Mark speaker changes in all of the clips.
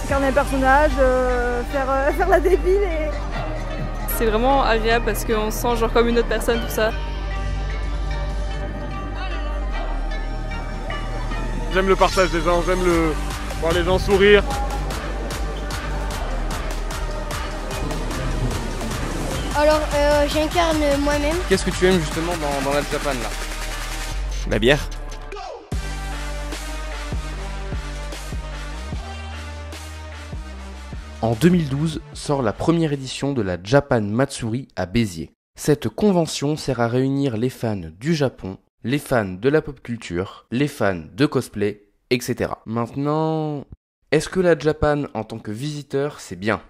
Speaker 1: incarner un personnage, faire la débile et...
Speaker 2: C'est vraiment agréable parce qu'on se sent genre comme une autre personne, tout ça.
Speaker 3: J'aime le partage des gens, j'aime voir les gens sourire.
Speaker 4: Alors, j'incarne moi-même.
Speaker 5: Qu'est-ce que tu aimes justement dans la Japan là? La bière. En 2012 sort la première édition de la Japan Matsuri à Béziers. Cette convention sert à réunir les fans du Japon, les fans de la pop culture, les fans de cosplay, etc. Maintenant, est-ce que la Japan en tant que visiteur c'est bien?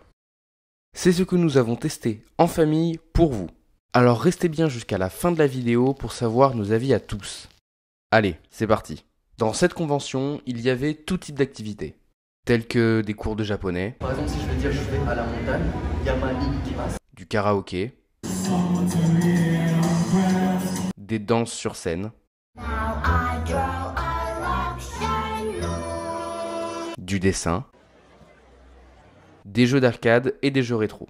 Speaker 5: C'est ce que nous avons testé en famille pour vous. Alors restez bien jusqu'à la fin de la vidéo pour savoir nos avis à tous. Allez, c'est parti. Dans cette convention, il y avait tout type d'activités, tels que des cours de japonais,
Speaker 6: par exemple si je veux dire je vais à la montagne, il y a ma ligne qui passe.
Speaker 5: Du karaoké, des danses sur scène, du dessin, des jeux d'arcade et des jeux rétro.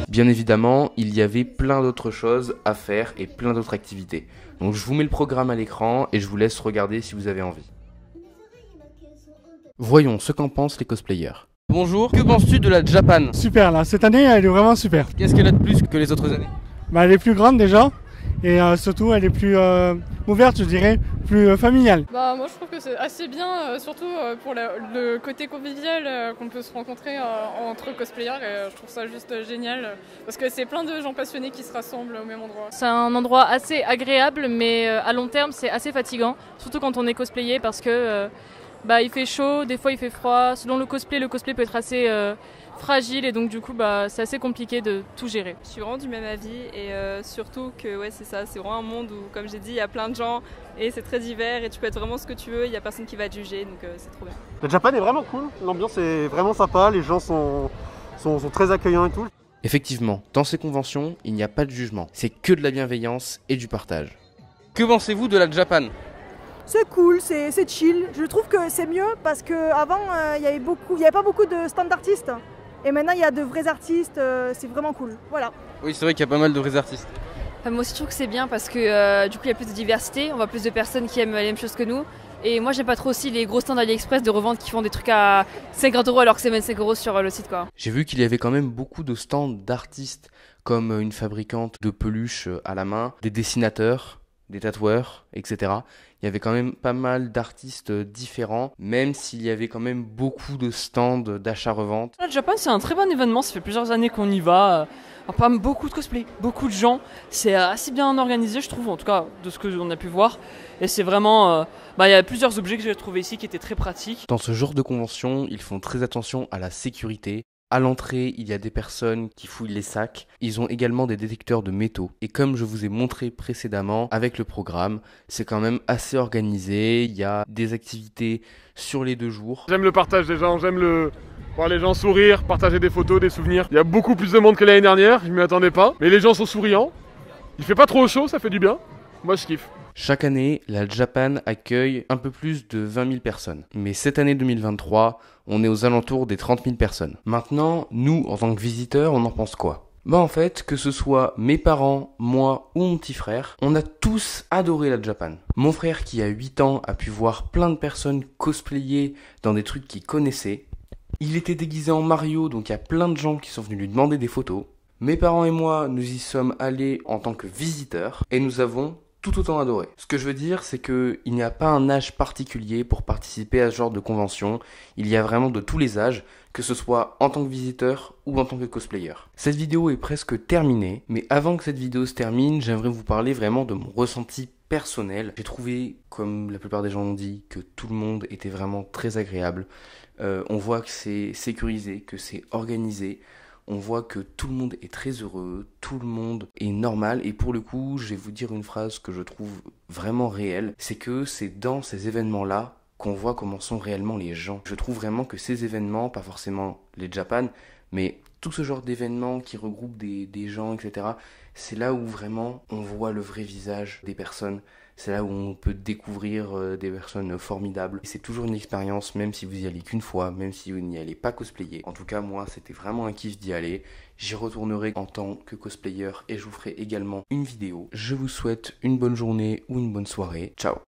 Speaker 5: Bien évidemment, il y avait plein d'autres choses à faire et plein d'autres activités. Donc je vous mets le programme à l'écran et je vous laisse regarder si vous avez envie. Voyons ce qu'en pensent les cosplayers. Bonjour, que penses-tu de la Japan?
Speaker 7: Super là, cette année elle est vraiment super.
Speaker 5: Qu'est-ce qu'elle a de plus que les autres années?
Speaker 7: Elle est plus grande déjà et surtout elle est plus ouverte, je dirais, plus familiale.
Speaker 2: Moi je trouve que c'est assez bien, surtout pour le côté convivial qu'on peut se rencontrer entre cosplayers et je trouve ça juste génial parce que c'est plein de gens passionnés qui se rassemblent au même endroit.
Speaker 8: C'est un endroit assez agréable mais à long terme c'est assez fatigant, surtout quand on est cosplayer parce que il fait chaud, des fois il fait froid, selon le cosplay peut être assez fragile et donc du coup c'est assez compliqué de tout gérer.
Speaker 2: Je suis vraiment du même avis et surtout que ouais c'est ça, c'est vraiment un monde où comme j'ai dit il y a plein de gens et c'est très divers et tu peux être vraiment ce que tu veux, il n'y a personne qui va te juger donc c'est trop bien.
Speaker 9: Le Japan est vraiment cool, l'ambiance est vraiment sympa, les gens sont très accueillants et tout.
Speaker 5: Effectivement, dans ces conventions, il n'y a pas de jugement, c'est que de la bienveillance et du partage.
Speaker 10: Que pensez-vous de la Japan ?
Speaker 1: C'est cool, c'est chill. Je trouve que c'est mieux parce qu'avant, il n'y avait pas beaucoup de stands d'artistes. Et maintenant, il y a de vrais artistes, c'est vraiment cool. Voilà.
Speaker 10: Oui, c'est vrai qu'il y a pas mal de vrais artistes.
Speaker 8: Moi aussi, je trouve que c'est bien parce que du coup, il y a plus de diversité. On voit plus de personnes qui aiment les mêmes choses que nous. Et moi, j'aime pas trop aussi les gros stands AliExpress de revente qui font des trucs à 50 € alors que c'est 25 € sur le site, quoi.
Speaker 5: J'ai vu qu'il y avait quand même beaucoup de stands d'artistes comme une fabricante de peluches à la main, des dessinateurs, des tatoueurs, etc. Il y avait quand même pas mal d'artistes différents, même s'il y avait quand même beaucoup de stands d'achat-revente.
Speaker 11: Le Japan, c'est un très bon événement, ça fait plusieurs années qu'on y va. Pas beaucoup de cosplay, beaucoup de gens. C'est assez bien organisé, je trouve, en tout cas, de ce qu'on a pu voir. Et c'est vraiment... il y a plusieurs objets que j'ai trouvés ici qui étaient très pratiques.
Speaker 5: Dans ce genre de convention, ils font très attention à la sécurité. À l'entrée, il y a des personnes qui fouillent les sacs. Ils ont également des détecteurs de métaux. Et comme je vous ai montré précédemment avec le programme, c'est quand même assez organisé. Il y a des activités sur les 2 jours.
Speaker 3: J'aime le partage des gens, j'aime voir les gens sourire, partager des photos, des souvenirs. Il y a beaucoup plus de monde que l'année dernière, je m'y attendais pas. Mais les gens sont souriants. Il fait pas trop chaud, ça fait du bien. Moi, je kiffe.
Speaker 5: Chaque année, la Japan accueille un peu plus de 20 000 personnes. Mais cette année 2023, on est aux alentours des 30 000 personnes. Maintenant, nous, en tant que visiteurs, on en pense quoi ? En fait, que ce soit mes parents, moi ou mon petit frère, on a tous adoré la Japan. Mon frère qui a 8 ans a pu voir plein de personnes cosplayer dans des trucs qu'il connaissait. Il était déguisé en Mario, donc il y a plein de gens qui sont venus lui demander des photos. Mes parents et moi, nous y sommes allés en tant que visiteurs et nous avons tout autant adoré. Ce que je veux dire, c'est qu'il n'y a pas un âge particulier pour participer à ce genre de convention. Il y a vraiment de tous les âges, que ce soit en tant que visiteur ou en tant que cosplayer. Cette vidéo est presque terminée, mais avant que cette vidéo se termine, j'aimerais vous parler vraiment de mon ressenti personnel. J'ai trouvé, comme la plupart des gens l'ont dit, que tout le monde était vraiment très agréable. On voit que c'est sécurisé, que c'est organisé. On voit que tout le monde est très heureux, tout le monde est normal. Et pour le coup, je vais vous dire une phrase que je trouve vraiment réelle. C'est que c'est dans ces événements-là qu'on voit comment sont réellement les gens. Je trouve vraiment que ces événements, pas forcément les Japan, mais tout ce genre d'événements qui regroupent des gens, etc., c'est là où vraiment on voit le vrai visage des personnes. C'est là où on peut découvrir des personnes formidables. Et c'est toujours une expérience, même si vous y allez qu'une fois, même si vous n'y allez pas cosplayer. En tout cas, moi, c'était vraiment un kiff d'y aller. J'y retournerai en tant que cosplayer et je vous ferai également une vidéo. Je vous souhaite une bonne journée ou une bonne soirée. Ciao!